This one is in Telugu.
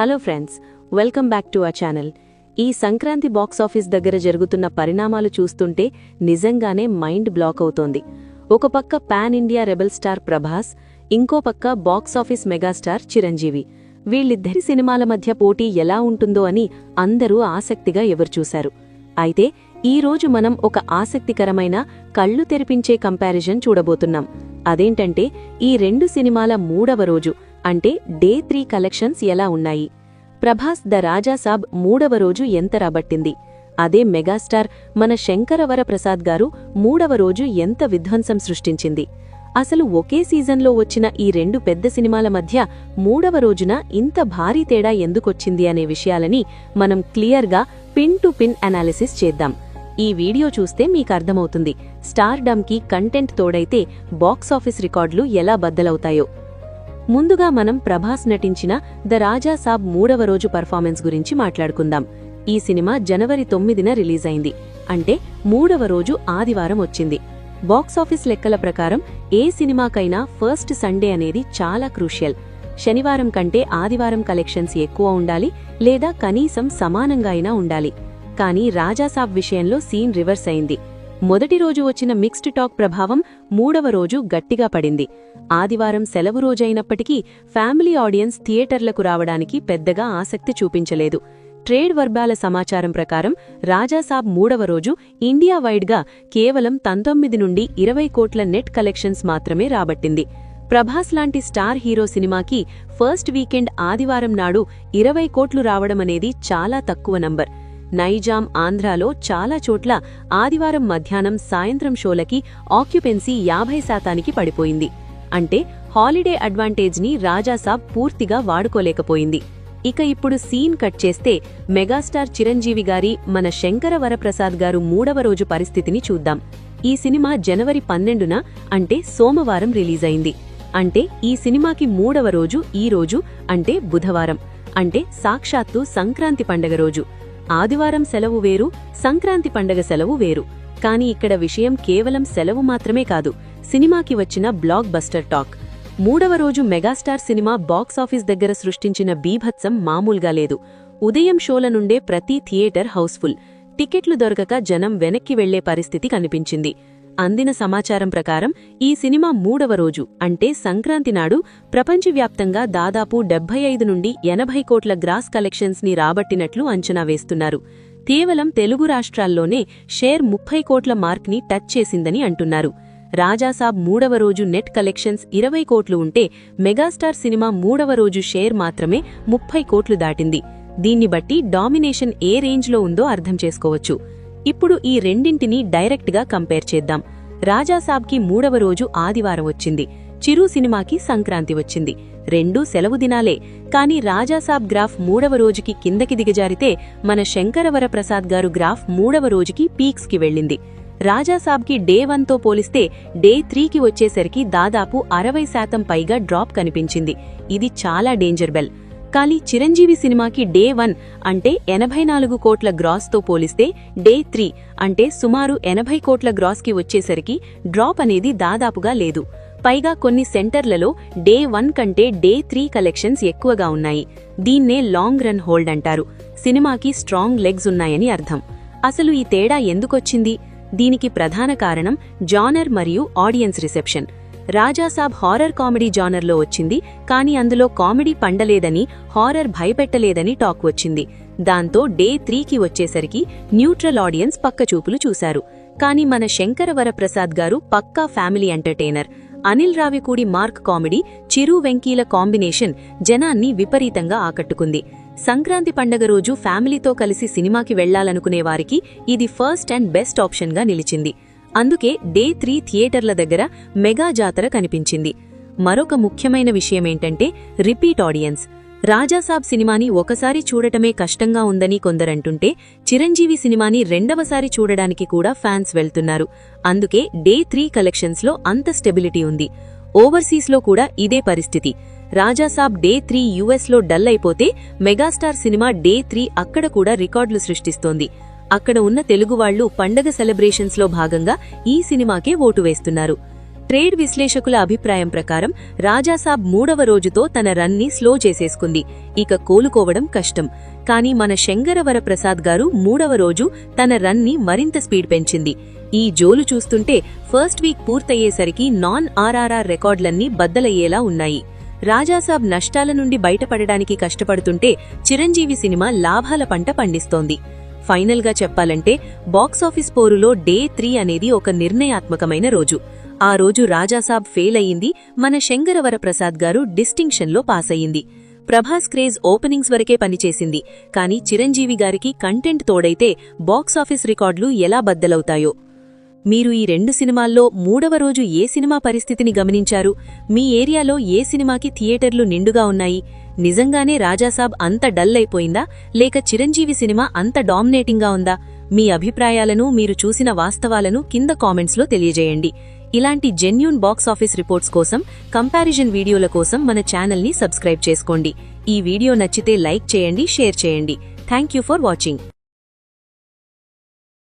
Hello friends, welcome back to our channel. ఈ సంక్రాంతి బాక్సాఫీస్ దగ్గర జరుగుతున్న పరిణామాలు చూస్తుంటే నిజంగానే మైండ్ బ్లాక్ అవుతోంది. ఒక పక్క pan India rebel star Prabhas, ఇంకో పక్క బాక్సాఫీస్ మెగాస్టార్ చిరంజీవి. వీళ్ళిద్దరి సినిమాల మధ్య పోటీ ఎలా ఉంటుందో అని అందరూ ఆసక్తిగా ఎదురుచూశారు. అయితే ఈరోజు మనం ఒక ఆసక్తికరమైన కళ్ళు తెరిపించే కంపారిజన్ చూడబోతున్నాం. అదేంటంటే ఈ రెండు సినిమాల మూడవ రోజు అంటే డే 3 కలెక్షన్స్ ఎలా ఉన్నాయి. ప్రభాస్ ద రాజాసాబ్ మూడవ రోజు ఎంత రాబట్టింది, అదే మెగాస్టార్ మన శంకరవరప్రసాద్ గారు మూడవ రోజు ఎంత విధ్వంసం సృష్టించింది. అసలు ఒకే సీజన్లో వచ్చిన ఈ రెండు పెద్ద సినిమాల మధ్య మూడవ రోజున ఇంత భారీ తేడా ఎందుకొచ్చింది అనే విషయాలని మనం క్లియర్గా పిన్ టు పిన్ అనాలిసిస్ చేద్దాం. ఈ వీడియో చూస్తే మీకు అర్థమవుతుంది స్టార్డమ్కి కంటెంట్ తోడైతే బాక్సాఫీస్ రికార్డులు ఎలా బద్దలవుతాయో. ముందుగా మనం ప్రభాస్ నటించిన ద రాజాసాబ్ మూడవ రోజు పర్ఫార్మెన్స్ గురించి మాట్లాడుకుందాం. ఈ సినిమా జనవరి 9న రిలీజ్ అయింది, అంటే మూడవ రోజు ఆదివారం వచ్చింది. బాక్సాఫీస్ లెక్కల ప్రకారం ఏ సినిమాకైనా ఫస్ట్ సండే అనేది చాలా క్రూషియల్. శనివారం కంటే ఆదివారం కలెక్షన్స్ ఎక్కువ ఉండాలి, లేదా కనీసం సమానంగా అయినా ఉండాలి. కానీ రాజాసాబ్ విషయంలో సీన్ రివర్స్ అయింది. మొదటి రోజు వచ్చిన మిక్స్డ్ టాక్ ప్రభావం మూడవ రోజు గట్టిగా పడింది. ఆదివారం సెలవు రోజైనప్పటికీ ఫ్యామిలీ ఆడియన్స్ థియేటర్లకు రావడానికి పెద్దగా ఆసక్తి చూపించలేదు. ట్రేడ్ వర్గాల సమాచారం ప్రకారం రాజాసాబ్ మూడవ రోజు ఇండియా వైడ్గా కేవలం 19 నుండి 20 కోట్ల నెట్ కలెక్షన్స్ మాత్రమే రాబట్టింది. ప్రభాస్ లాంటి స్టార్ హీరో సినిమాకి ఫస్ట్ వీకెండ్ ఆదివారం నాడు 20 కోట్లు రావడమనేది చాలా తక్కువ నంబర్. నైజాం, ఆంధ్రాలో చాలా చోట్ల ఆదివారం మధ్యాహ్నం సాయంత్రం షోలకి ఆక్యుపెన్సీ 50% పడిపోయింది. అంటే హాలిడే అడ్వాంటేజ్ని రాజాసాబ్ పూర్తిగా వాడుకోలేకపోయింది. ఇక ఇప్పుడు సీన్ కట్ చేస్తే మెగాస్టార్ చిరంజీవి గారి మన శంకరవరప్రసాద్ గారు మూడవ రోజు పరిస్థితిని చూద్దాం. ఈ సినిమా జనవరి 12న అంటే సోమవారం రిలీజ్ అయింది. అంటే ఈ సినిమాకి మూడవ రోజు ఈ రోజు అంటే బుధవారం, అంటే సాక్షాత్తు సంక్రాంతి పండగ రోజు. ఆదివారం సెలవు వేరు, సంక్రాంతి పండగ సెలవు వేరు. కానీ ఇక్కడ విషయం కేవలం సెలవు మాత్రమే కాదు, సినిమాకి వచ్చిన బ్లాక్ బస్టర్ టాక్. మూడవ రోజు మెగాస్టార్ సినిమా బాక్సాఫీస్ దగ్గర సృష్టించిన బీభత్సం మామూలుగా లేదు. ఉదయం షోల నుండే ప్రతి థియేటర్ హౌస్ఫుల్. టికెట్లు దొరకక జనం వెనక్కి వెళ్లే పరిస్థితి కనిపించింది. అందిన సమాచారం ప్రకారం ఈ సినిమా మూడవ రోజు అంటే సంక్రాంతి నాడు ప్రపంచవ్యాప్తంగా దాదాపు 75 నుండి 80 కోట్ల గ్రాస్ కలెక్షన్స్ ని రాబట్టినట్లు అంచనా వేస్తున్నారు. కేవలం తెలుగు రాష్ట్రాల్లోనే షేర్ 30 కోట్ల మార్క్ ని టచ్ చేసిందని అంటున్నారు. రాజాసాబ్ మూడవ రోజు నెట్ కలెక్షన్స్ 20 కోట్లు ఉంటే మెగాస్టార్ సినిమా మూడవ రోజు షేర్ మాత్రమే 30 కోట్లు దాటింది. దీన్ని బట్టి డామినేషన్ ఏ రేంజ్లో ఉందో అర్థం చేసుకోవచ్చు. ఇప్పుడు ఈ రెండింటినీ డైరెక్ట్గా కంపేర్ చేద్దాం. రాజాసాబ్కి మూడవ రోజు ఆదివారం వచ్చింది, చిరు సినిమాకి సంక్రాంతి వచ్చింది. రెండూ సెలవు దినాలే. కానీ రాజాసాబ్ గ్రాఫ్ మూడవ రోజుకి కిందకి దిగజారితే మన శంకరవరప్రసాద్ గారు గ్రాఫ్ మూడవ రోజుకి పీక్స్కి వెళ్ళింది. రాజాసాబ్కి డే 1తో పోలిస్తే డే 3కి వచ్చేసరికి దాదాపు 60% పైగా డ్రాప్ కనిపించింది. ఇది చాలా డేంజర్ బెల్. కానీ చిరంజీవి సినిమాకి డే 1 అంటే 84 కోట్ల గ్రాస్తో పోలిస్తే డే 3 అంటే సుమారు 80 కోట్ల గ్రాస్కి వచ్చేసరికి డ్రాప్ అనేది దాదాపుగా లేదు. పైగా కొన్ని సెంటర్లలో డే 1 కంటే డే 3 కలెక్షన్స్ ఎక్కువగా ఉన్నాయి. దీన్నే లాంగ్ రన్ హోల్డ్ అంటారు. సినిమాకి స్ట్రాంగ్ లెగ్స్ ఉన్నాయని అర్థం. అసలు ఈ తేడా ఎందుకొచ్చింది? దీనికి ప్రధాన కారణం జానర్ మరియు audience reception. Rajasaab horror comedy జానర్లో వచ్చింది, కానీ అందులో కామెడీ పండలేదని, హారర్ భయపెట్టలేదని టాక్ వచ్చింది. దాంతో డే 3కి వచ్చేసరికి న్యూట్రల్ ఆడియన్స్ పక్కచూపులు చూశారు. కానీ మన శంకరవరప్రసాద్ గారు పక్కా family entertainer. Anil Ravipudi mark comedy, Chiru వెంకీల కాంబినేషన్ జనాన్ని విపరీతంగా ఆకట్టుకుంది. సంక్రాంతి పండగ రోజు ఫ్యామిలీతో కలిసి సినిమాకి వెళ్లాలనుకునే వారికి ఇది ఫస్ట్ అండ్ బెస్ట్ ఆప్షన్గా నిలిచింది. అందుకే డే 3 థియేటర్ల దగ్గర మెగా జాతర కనిపించింది. మరొక ముఖ్యమైన విషయమేంటంటే రిపీట్ ఆడియన్స్. రాజాసాబ్ సినిమాని ఒకసారి చూడటమే కష్టంగా ఉందని కొందరంటుంటే చిరంజీవి సినిమాని రెండవసారి చూడడానికి కూడా ఫ్యాన్స్ వెళ్తున్నారు. అందుకే డే 3 కలెక్షన్స్లో అంత స్టెబిలిటీ ఉంది. ఓవర్సీస్లో కూడా ఇదే పరిస్థితి. రాజాసాబ్ డే 3 యుఎస్లో డల్ అయిపోతే మెగాస్టార్ సినిమా డే 3 అక్కడ కూడా రికార్డులు సృష్టిస్తోంది. అక్కడ ఉన్న తెలుగువాళ్లు పండగ సెలబ్రేషన్స్లో భాగంగా ఈ సినిమాకే ఓటు వేస్తున్నారు. ట్రేడ్ విశ్లేషకుల అభిప్రాయం ప్రకారం రాజాసాబ్ 3వ రోజుతో తన రన్ని స్లో చేసేసుకుంది. ఇక కోలుకోవడం కష్టం. కానీ మన శంకరవర ప్రసాద్ గారు 3వ రోజు తన రన్ని మరింత స్పీడ్ పెంచింది. ఈ జోలు చూస్తుంటే ఫస్ట్ వీక్ పూర్తయ్యేసరికి నాన్ ఆర్ఆర్ఆర్ రికార్డులన్నీ బద్దలయ్యేలా ఉన్నాయి. రాజాసాబ్ నష్టాల నుండి బయటపడడానికి కష్టపడుతుంటే చిరంజీవి సినిమా లాభాల పంట పండిస్తోంది. ఫైనల్ గా చెప్పాలంటే బాక్సాఫీస్ పోరులో డే 3 అనేది ఒక నిర్ణయాత్మకమైన రోజు. ఆ రోజు రాజాసాబ్ ఫెయిల్ అయ్యింది, మన శంకరవర ప్రసాద్ గారు డిస్టింక్షన్లో పాస్ అయ్యింది. ప్రభాస్ క్రేజ్ ఓపెనింగ్స్ వరకే పనిచేసింది. కానీ చిరంజీవి గారికి కంటెంట్ తోడైతే బాక్సాఫీస్ రికార్డులు ఎలా బద్దలవుతాయో. మీరు ఈ 2 సినిమాల్లో 3వ రోజు ఏ సినిమా పరిస్థితిని గమనించారు? మీ ఏరియాలో ఏ సినిమాకి థియేటర్లు నిండుగా ఉన్నాయి? నిజంగానే రాజాసాబ్ అంత డల్ అయిపోయిందా, లేక చిరంజీవి సినిమా అంత డామినేటింగ్గా ఉందా? మీ అభిప్రాయాలను, మీరు చూసిన వాస్తవాలను కింద కామెంట్స్లో తెలియజేయండి. ఇలాంటి జెన్యూన్ బాక్సాఫీస్ రిపోర్ట్స్ కోసం, కంపారిజన్ వీడియోల కోసం మన ఛానల్ని సబ్స్క్రైబ్ చేసుకోండి. ఈ వీడియో నచ్చితే లైక్ చేయండి, షేర్ చేయండి. Thank you for watching.